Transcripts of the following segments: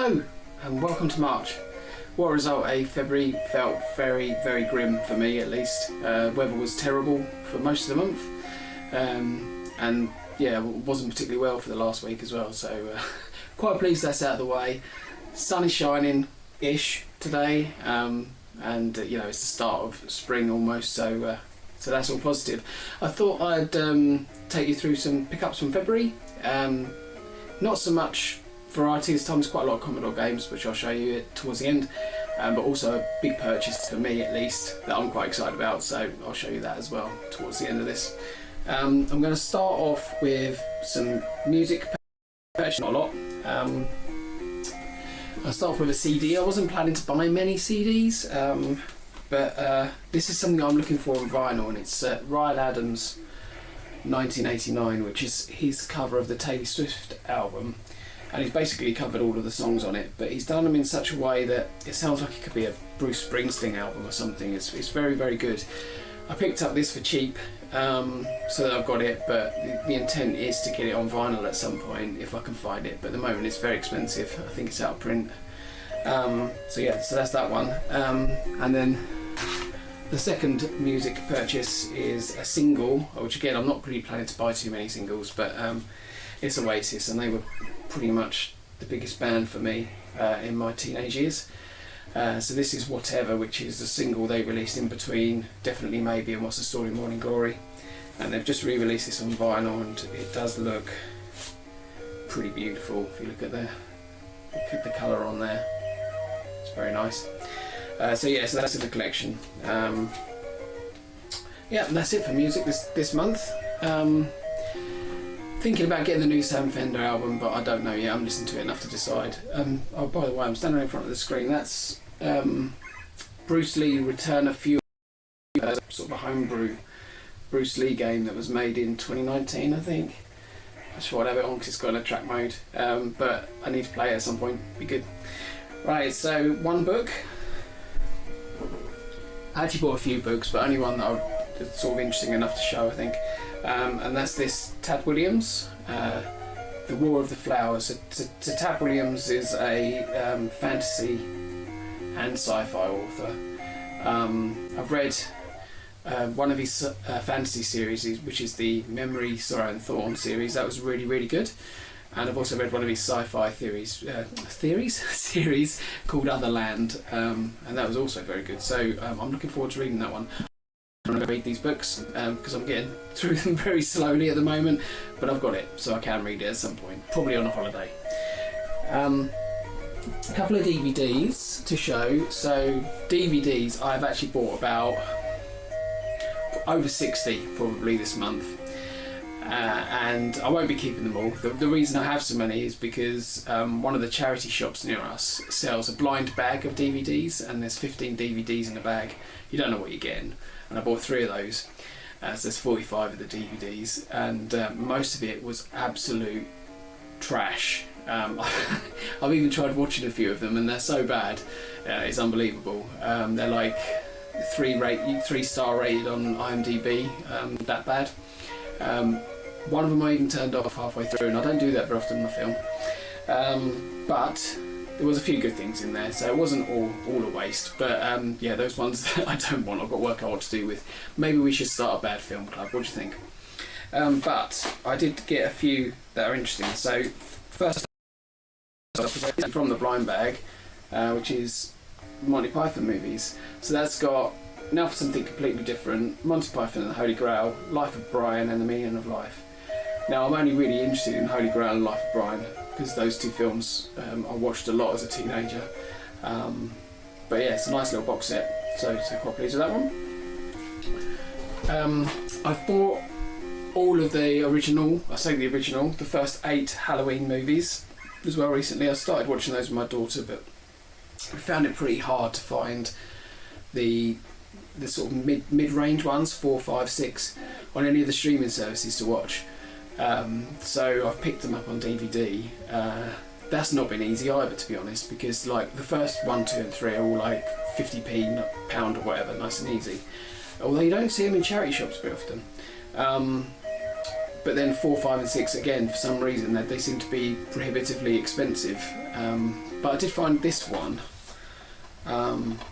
Hello and welcome to March. What a result, eh? February felt very, very grim for me at least. Weather was terrible for most of the month, and yeah, wasn't particularly well for the last week as well, so quite pleased that's out of the way. Sun is shining-ish today, and you know, it's the start of spring almost, so that's all positive. I thought I'd take you through some pickups from February. Not so much variety this time, there's quite a lot of Commodore games which I'll show you towards the end, but also a big purchase for me at least that I'm quite excited about, so I'll show you that as well towards the end of this. I'm going to start off with some music purchase, not a lot. I'll start off with a CD. I wasn't planning to buy many CDs, but this is something I'm looking for on vinyl, and it's Ryan Adams' 1989, which is his cover of the Taylor Swift album, and he's basically covered all of the songs on it, but he's done them in such a way that it sounds like it could be a Bruce Springsteen album or something. It's very, very good. I picked up this for cheap, so that I've got it, but the intent is to get it on vinyl at some point if I can find it, but at the moment it's very expensive. I think it's out of print. So that's that one. And then the second music purchase is a single, which again I'm not really planning to buy too many singles, but it's Oasis, and they were pretty much the biggest band for me in my teenage years. So this is Whatever, which is the single they released in between Definitely Maybe and What's the Story, Morning Glory, and they've just re-released this on vinyl, and it does look pretty beautiful. If you look at the colour on there, it's very nice. So that's in the collection. Yeah, and that's it for music this month. Thinking about getting the new Sam Fender album, but I don't know yet. I'm listening to it enough to decide. Oh, by the way, I'm standing in front of the screen. That's Bruce Lee Return of Fury, sort of a homebrew Bruce Lee game that was made in 2019, I think. I just thought I'd have it on because it's got a track mode, but I need to play it at some point. Be good. Right, so one book. I actually bought a few books, but only one that's sort of interesting enough to show, I think. And that's this Tad Williams, The War of the Flowers. So Tad Williams is a fantasy and sci-fi author. I've read one of his fantasy series, which is the Memory, Sorrow and Thorn series. That was really, really good. And I've also read one of his sci-fi series called Otherland, and that was also very good. So I'm looking forward to reading that one. I'm going to read these books because I'm getting through them very slowly at the moment, but I've got it, so I can read it at some point, probably on a holiday. A couple of DVDs to show. So DVDs, I've actually bought about over 60 probably this month, and I won't be keeping them all. The reason I have so many is because one of the charity shops near us sells a blind bag of DVDs, and there's 15 DVDs in the bag. You don't know what you're getting. And I bought 3 of those, so there's 45 of the DVDs, and most of it was absolute trash. I've even tried watching a few of them, and they're so bad, it's unbelievable. They're like 3-star rated on IMDb, that bad. One of them I even turned off halfway through, and I don't do that very often in the film. But there was a few good things in there, so it wasn't all a waste. But yeah, those ones that I don't want, I've got work out what to do with. Maybe we should start a bad film club. What do you think? But I did get a few that are interesting. So first, from the blind bag, which is Monty Python movies. So that's got, now for something completely different, Monty Python and the Holy Grail, Life of Brian and the Meaning of Life. Now I'm only really interested in Holy Grail and Life of Brian because those two films I watched a lot as a teenager. But yeah, it's a nice little box set, so quite pleased with that one. I've bought all of the original, the first 8 Halloween movies as well recently. I started watching those with my daughter, but I found it pretty hard to find the sort of mid-range ones, 4, 5, 6, on any of the streaming services to watch. So I've picked them up on DVD. That's not been easy either, to be honest, because like the first 1, 2 and 3 are all like 50p, pound or whatever, nice and easy. Although you don't see them in charity shops very often. but then 4, 5 and 6 again, for some reason they seem to be prohibitively expensive. But I did find this one,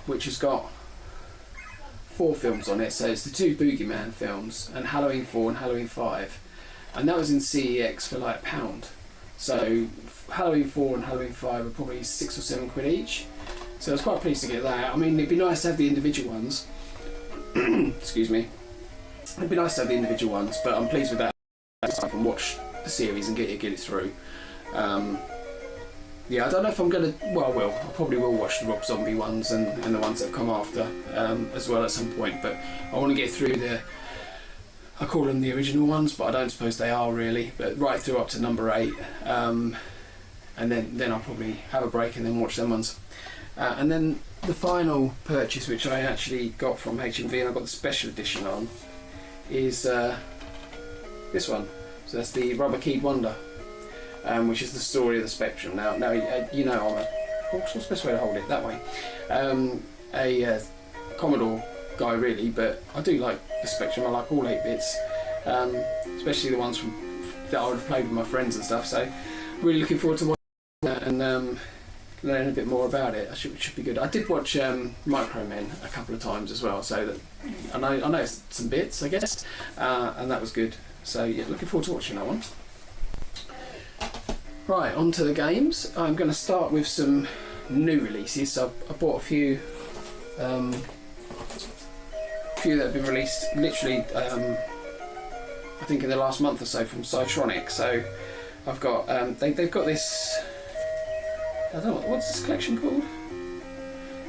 which has got 4 films on it. So it's the 2 Boogeyman films, and Halloween 4 and Halloween 5, and that was in CEX for like £1. So Halloween 4 and Halloween 5 are probably 6 or 7 quid each. So I was quite pleased to get that. I mean, it'd be nice to have the individual ones. Excuse me. It'd be nice to have the individual ones, but I'm pleased with that. I can watch the series and get it through. Yeah, I don't know if I'm gonna. Well, I probably will watch the Rob Zombie ones and the ones that have come after as well at some point. But I want to get through I call them the original ones, but I don't suppose they are really. But right through up to number 8, and then I'll probably have a break and then watch them ones. And then the final purchase, which I actually got from HMV and I got the special edition on, is this one. So that's the Rubber Keyed Wonder, which is the story of the Spectrum. Now you know what's the best way to hold it? That way. A Commodore guy really, but I do like the Spectrum. I like all 8-bits, especially the ones that I would have played with my friends and stuff. So really looking forward to watching that and learn a bit more about it. It should be good. I did watch Micromen a couple of times as well, so that I know some bits, I guess, and that was good. So yeah, looking forward to watching that one. Right, on to the games. I'm going to start with some new releases. So I bought a few that have been released literally I think in the last month or so from Pystronik. So I've got they've got this, I don't know, what's this collection called?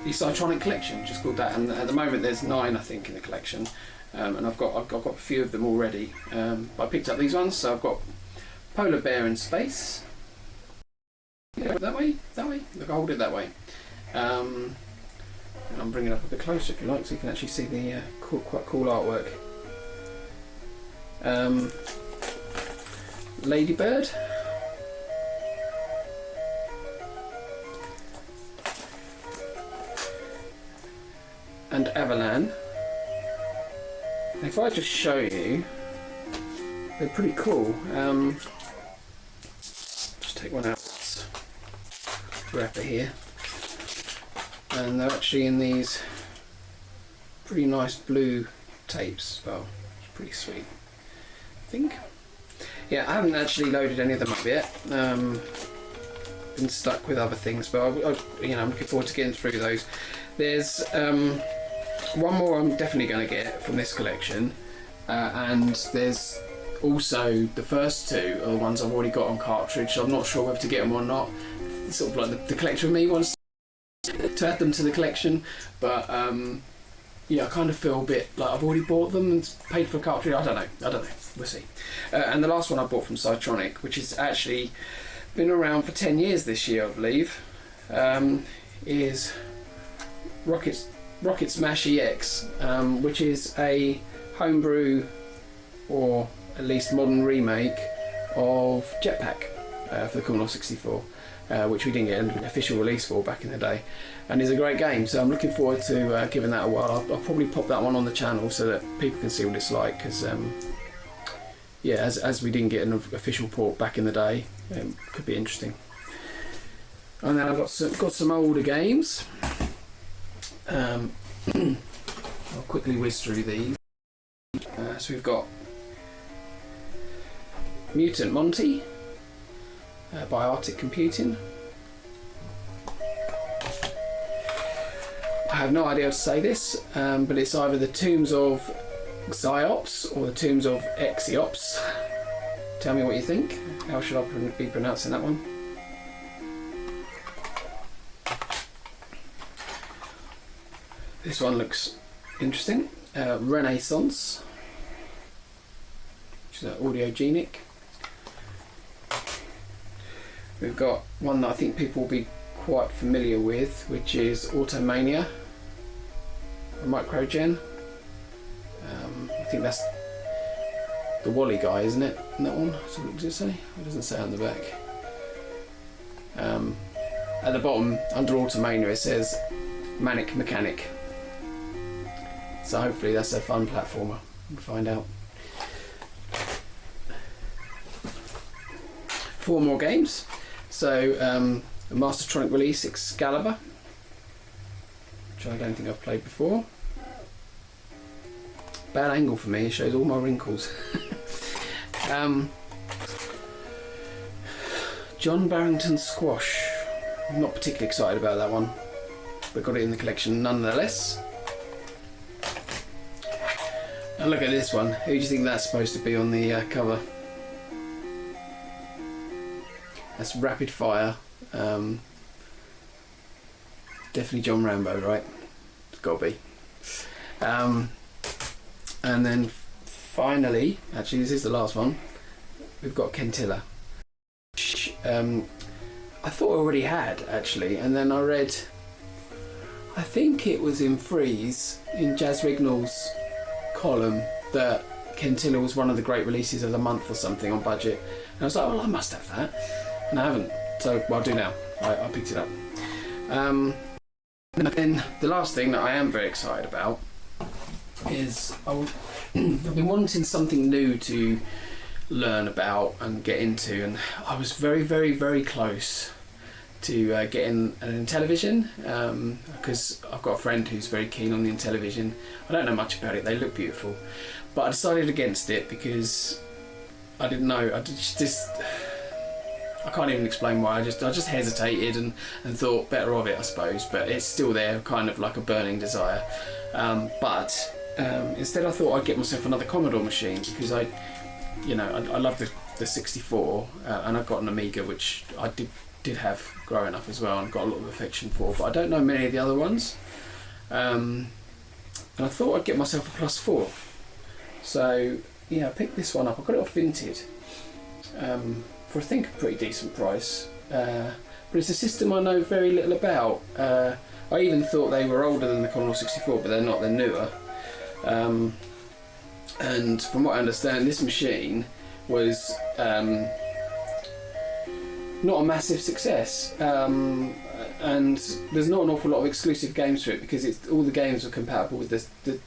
The Pystronik collection, just called that. And at the moment there's 9, I think, in the collection, and I've got a few of them already. But I picked up these ones. So I've got Polar Bear in Space. That way. Look, I'll hold it that way. And I'm bringing it up a bit closer if you like, so you can actually see the quite cool artwork. Ladybird. And Avalan. If I just show you, they're pretty cool. Just take one out. Wrapper here, and they're actually in these pretty nice blue tapes. Well, it's pretty sweet, I think. Yeah, I haven't actually loaded any of them up yet. Been stuck with other things, but I'm looking forward to getting through those. There's one more I'm definitely going to get from this collection, and there's also the first 2 are the ones I've already got on cartridge. So I'm not sure whether to get them or not. It's sort of like the collector of me wants to add them to the collection, but yeah, I kind of feel a bit like I've already bought them and paid for a cartridge. I don't know. We'll see. And the last one I bought from Pystronik, which has actually been around for 10 years this year, I believe, is Rocket Smash EX, which is a homebrew, or at least modern remake of Jetpack for the Commodore 64. Which we didn't get an official release for back in the day, and is a great game. So I'm looking forward to giving that a whirl. I'll probably pop that one on the channel so that people can see what it's like, because yeah, as we didn't get an official port back in the day, it could be interesting. And then I've got some older games. I'll quickly whiz through these. So we've got Mutant Monty by Arctic Computing. I have no idea how to say this, but it's either the Tombs of Xiops or the Tombs of Exiops. Tell me what you think. How should I be pronouncing that one? This one looks interesting. Renaissance, which is audiogenic. We've got one that I think people will be quite familiar with, which is Automania, a Microgen. I think that's the Wally guy, isn't it? That one? So what does it say? It doesn't say on the back. At the bottom, under Automania, it says Manic Mechanic. So hopefully that's a fun platformer. We'll find out. 4 more games. So a Pystronik release, Excalibur, which I don't think I've played before. Bad angle for me, it shows all my wrinkles. John Barrington Squash. I'm not particularly excited about that one, but got it in the collection nonetheless. And look at this one. Who do you think that's supposed to be on the cover? That's Rapid Fire. Definitely John Rambo, right? It's got to be. And then finally, actually this is the last one, we've got Kentilla. I thought I already had, actually, and then I read, I think it was in Freeze, in Jazz Rignall's column, that Kentilla was one of the great releases of the month or something on budget. And I was like, well, I must have that. And I haven't, so well, I'll do now. I picked it up. And then the last thing that I am very excited about is I've been wanting something new to learn about and get into, and I was very, very, very close to getting an Intellivision, because I've got a friend who's very keen on the Intellivision. I don't know much about it, they look beautiful, but I decided against it because I didn't know, I can't even explain why. I just hesitated and thought better of it, I suppose, but it's still there, kind of like a burning desire. But instead I thought I'd get myself another Commodore machine, because I love the 64, and I've got an Amiga, which I did have growing up as well, and got a lot of affection for, but I don't know many of the other ones. And I thought I'd get myself a +4. So yeah, I picked this one up. I got it off Vinted for I think a pretty decent price. But it's a system I know very little about. I even thought they were older than the Commodore 64, but they're not, they're newer. And from what I understand, this machine was not a massive success, and there's not an awful lot of exclusive games for it, because all the games were compatible with the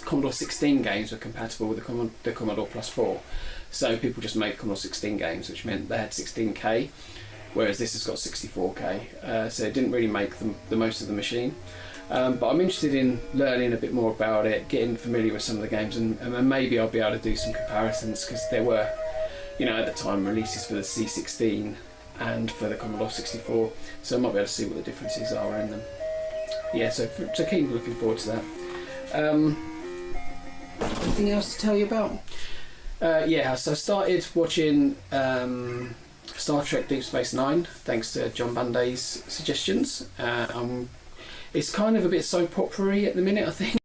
Commodore 16 games were compatible with the Commodore +4, so people just made Commodore 16 games, which meant they had 16K, whereas this has got 64K, so it didn't really make the most of the machine. But I'm interested in learning a bit more about it, getting familiar with some of the games, and maybe I'll be able to do some comparisons, because there were, at the time, releases for the C16 and for the Commodore 64, so I might be able to see what the differences are in them. Yeah, so keep looking forward to that. Anything else to tell you about? Yeah, so I started watching Star Trek Deep Space Nine, thanks to John Banday's suggestions. It's kind of a bit soap opera-y at the minute, I think.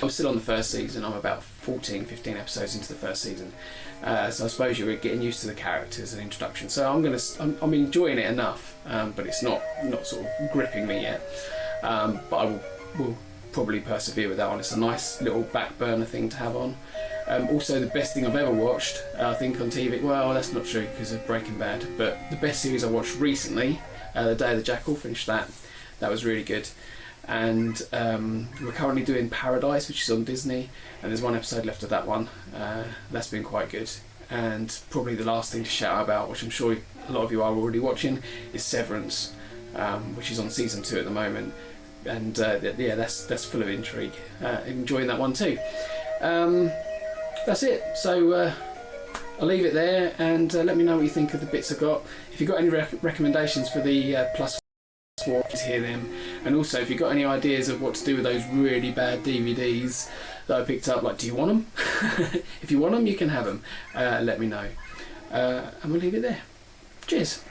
I'm still on the first season. I'm about 14, 15 episodes into the first season. So I suppose you're getting used to the characters and introduction. So I'm enjoying it enough, but it's not sort of gripping me yet. But I will probably persevere with that one. It's a nice little back burner thing to have on. Also, the best thing I've ever watched, I think, on TV. Well, that's not true because of Breaking Bad. But the best series I watched recently, The Day of the Jackal, finished that. That was really good. And we're currently doing Paradise, which is on Disney, and there's one episode left of that one. That's been quite good. And probably the last thing to shout about, which I'm sure a lot of you are already watching, is Severance, which is on season 2 at the moment. And yeah, that's full of intrigue. Enjoying that one too. That's it. So I'll leave it there, and let me know what you think of the bits I got. If you've got any recommendations for the +4, to hear them. And also, if you've got any ideas of what to do with those really bad DVDs that I picked up, like, do you want them? If you want them, you can have them. Let me know. And we'll leave it there. Cheers.